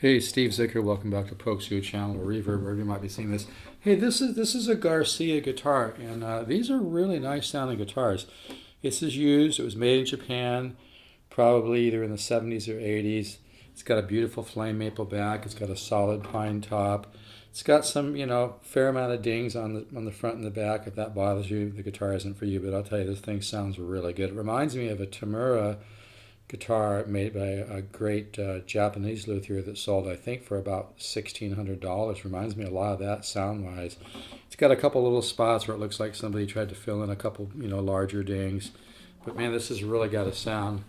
Hey, Steve Zicker, welcome back to Pokes You channel or Reverb, wherever you might be seeing this. Hey, this is a Garcia guitar, and these are really nice sounding guitars. This is used. It was made in Japan, probably either in the 70s or 80s. It's got a beautiful flame maple back. It's got a solid pine top. It's got some, fair amount of dings on the front and the back. If that bothers you, the guitar isn't for you. But I'll tell you, this thing sounds really good. It reminds me of a Tamura guitar made by a great Japanese luthier that sold, I think, for about $1,600. Reminds me a lot of that sound-wise. It's got a couple little spots where it looks like somebody tried to fill in a couple, larger dings. But man, this has really got a sound.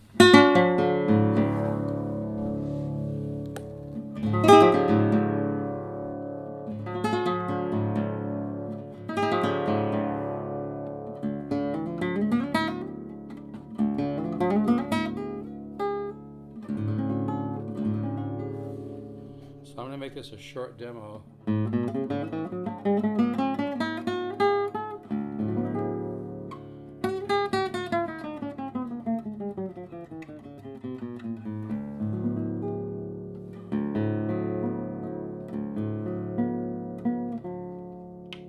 So I'm going to make this a short demo.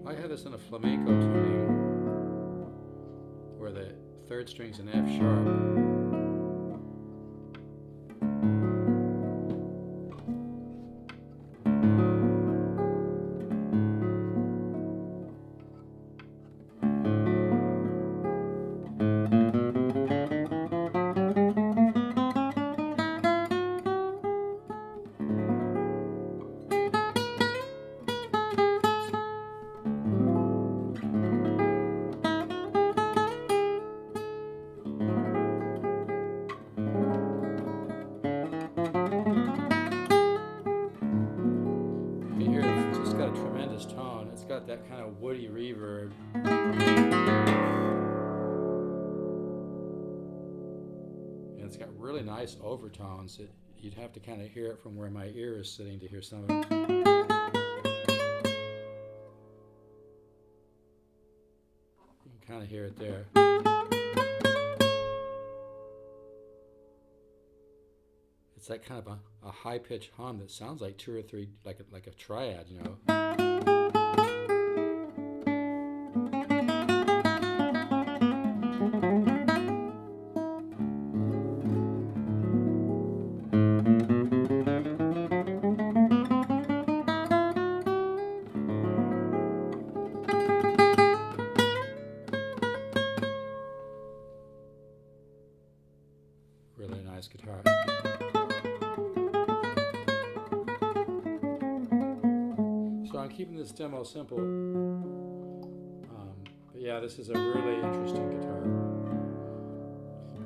I have this in a flamenco tuning where the third string's an F sharp. Got a tremendous tone. It's got that kind of woody reverb. And it's got really nice overtones. You'd have to kind of hear it from where my ear is sitting to hear some of it. You can kind of hear it there. It's that kind of a high-pitched hum that sounds like two or three, like a triad, Really nice guitar. So I'm keeping this demo simple, but yeah, this is a really interesting guitar.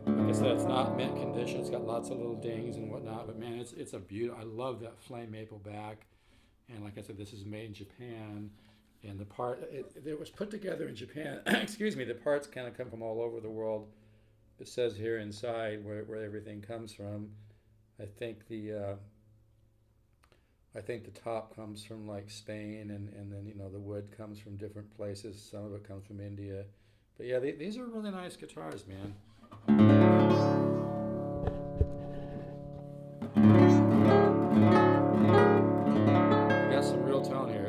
Like I said, it's not mint condition. It's got lots of little dings and whatnot, but man, it's a beautiful. I love that flame maple back, and like I said, this is made in Japan, and it was put together in Japan. Excuse me. The parts kind of come from all over the world. It says here inside where everything comes from. I think the top comes from like Spain, and then the wood comes from different places. Some of it comes from India. But yeah, these are really nice guitars, man. We got some real tone here.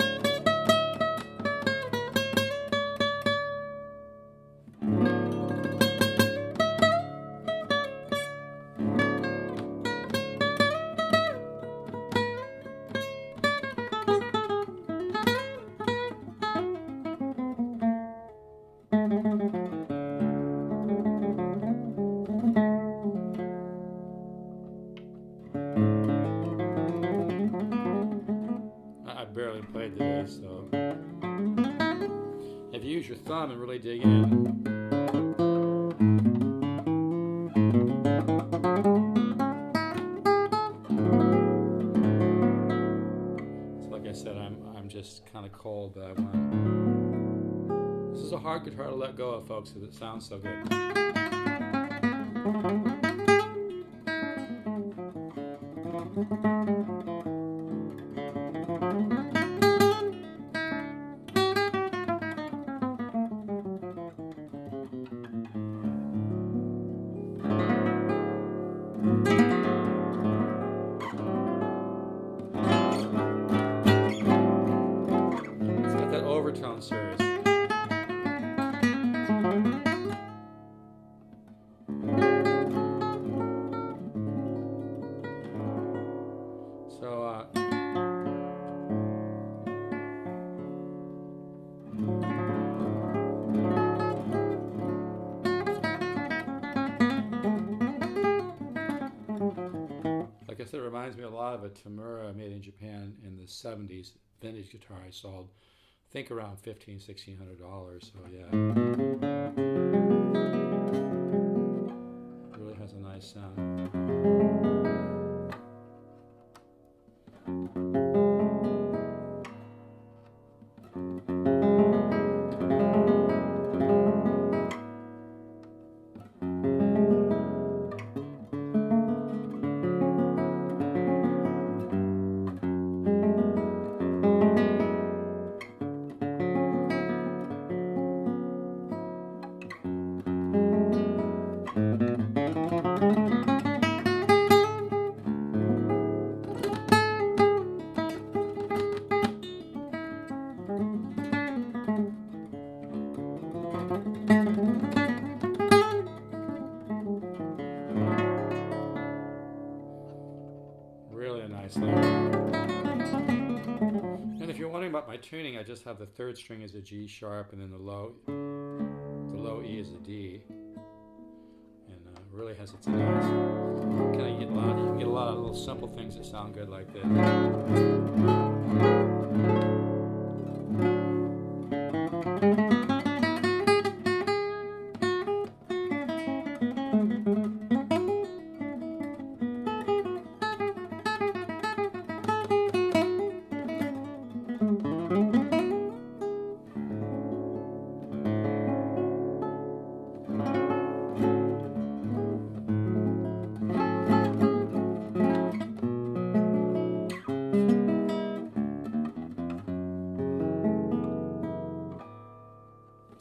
I barely played today, so if you use your thumb and really dig in, so like I said, I'm just kind of cold, but this is a hard guitar to let go of, folks, because it sounds so good. overtone series. So, like I said, it reminds me a lot of a Tamura made in Japan in the 70s, vintage guitar I sold. I think around $1,500–$1,600. So yeah, really has a nice sound. Really a nice thing. And if you're wondering about my tuning, I just have the third string as a G sharp, and then the low E is a D, and really has its nice. You can get a lot of little simple things that sound good like this.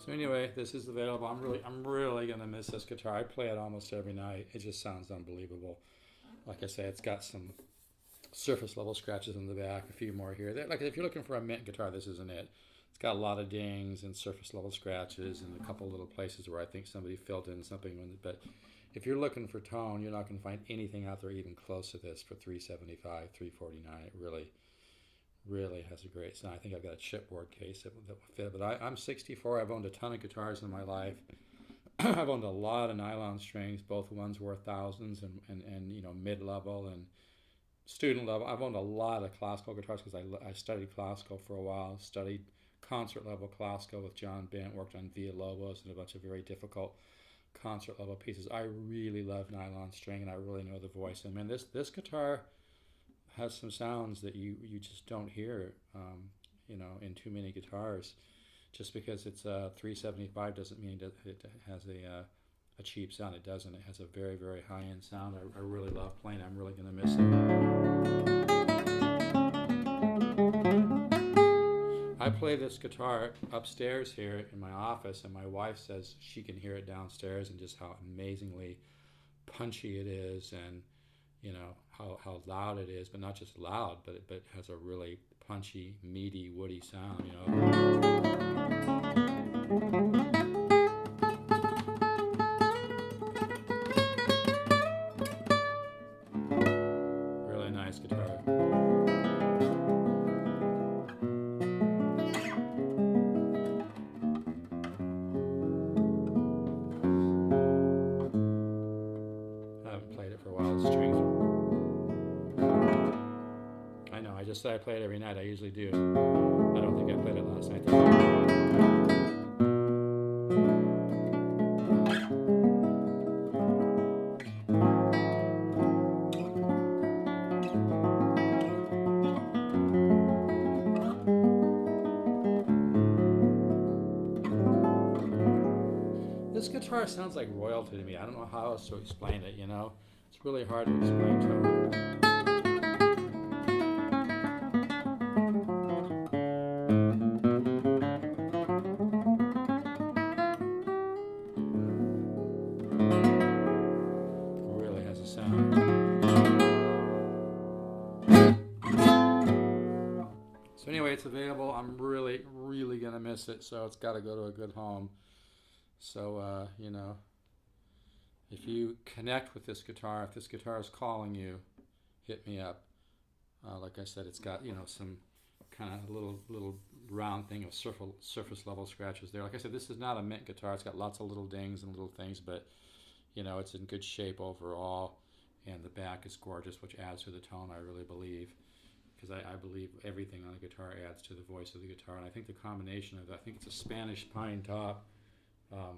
So anyway, this is available. I'm really gonna miss this guitar. I play it almost every night. It just sounds unbelievable. Like I say, it's got some surface level scratches in the back, a few more here. Like if you're looking for a mint guitar, this isn't it. It's got a lot of dings and surface level scratches and a couple little places where I think somebody filled in something. But if you're looking for tone, you're not going to find anything out there even close to this for $375, $349. It really has a great sound. I think I've got a chipboard case that will fit. But I'm 64. I've owned a ton of guitars in my life. I've owned a lot of nylon strings, both ones worth thousands and you know, mid-level and student level. I've owned a lot of classical guitars because I studied classical for a while, studied concert level classical with John Bent, worked on Villalobos and a bunch of very difficult concert level pieces. I really love nylon string, and I really know the voice. And man, this guitar has some sounds that you just don't hear, you know, in too many guitars. Just because it's $375 doesn't mean that it has a cheap sound. It doesn't. It has a very, very high-end sound. I really love playing it. I'm really going to miss it. I play this guitar upstairs here in my office, and my wife says she can hear it downstairs and just how amazingly punchy it is, and you know how loud it is, but not just loud, but it has a really punchy, meaty, woody sound, you know. Really nice guitar. I haven't played it for a while. The strings are... I know, I just said I play it every night. I usually do. I don't think I played it last night. This guitar sounds like royalty to me. I don't know how else to explain it, you know? It's really hard to explain tone. Really has a sound. So anyway, it's available. I'm really, really going to miss it, so it's got to go to a good home. So, you know, if you connect with this guitar, if this guitar is calling you, hit me up. Like I said, it's got, you know, some kind of little round thing of surface level scratches there. Like I said, this is not a mint guitar. It's got lots of little dings and little things, but, you know, it's in good shape overall. And the back is gorgeous, which adds to the tone, I really believe. Because I believe everything on the guitar adds to the voice of the guitar. And I think the combination of, I think it's a Spanish pine top. I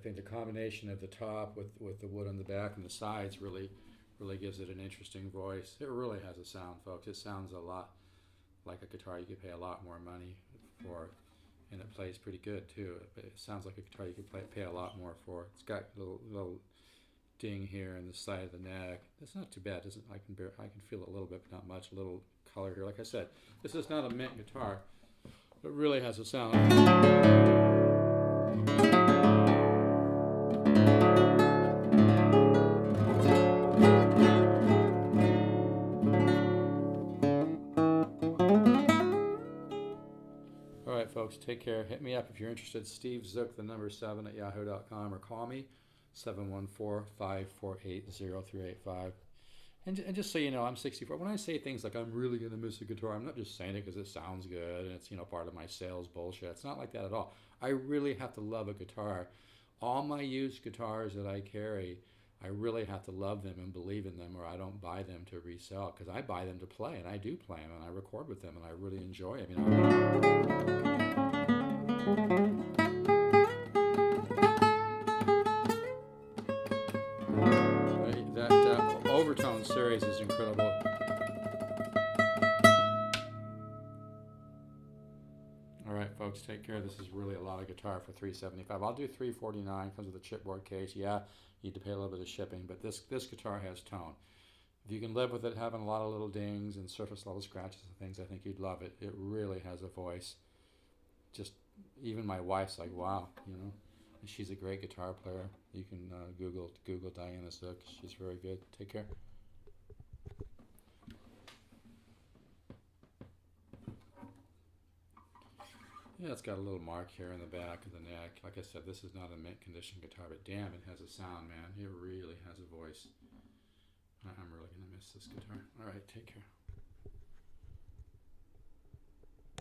think the combination of the top with the wood on the back and the sides really gives it an interesting voice. It really has a sound, folks. It sounds a lot like a guitar you could pay a lot more money for. And it plays pretty good, too. It sounds like a guitar you could pay a lot more for. It's got a little ding here in the side of the neck. It's not too bad. I can feel it a little bit, but not much. A little color here. Like I said, this is not a mint guitar. It really has a sound. All right, folks, take care. Hit me up if you're interested. Steve Zook, the number 7 at yahoo.com, or call me 714-548-0385. And just so you know, I'm 64. When I say things like I'm really going to miss a guitar, I'm not just saying it because it sounds good and it's, you know, part of my sales bullshit. It's not like that at all. I really have to love a guitar. All my used guitars that I carry, I really have to love them and believe in them, or I don't buy them to resell, because I buy them to play, and I do play them, and I record with them, and I really enjoy them. You know, that overtone series is incredible. All right, folks, take care. This is really a lot of guitar for $375. I'll do $349. Comes with a chipboard case. Yeah, you need to pay a little bit of shipping, but this guitar has tone. If you can live with it having a lot of little dings and surface level scratches and things, I think you'd love it. It really has a voice. Just even my wife's like, wow, you know. And she's a great guitar player. You can Google Diana Zook. She's very good. Take care. Yeah, it's got a little mark here in the back of the neck. Like I said, this is not a mint condition guitar, but damn, it has a sound, man. It really has a voice. I'm really going to miss this guitar. All right, take care.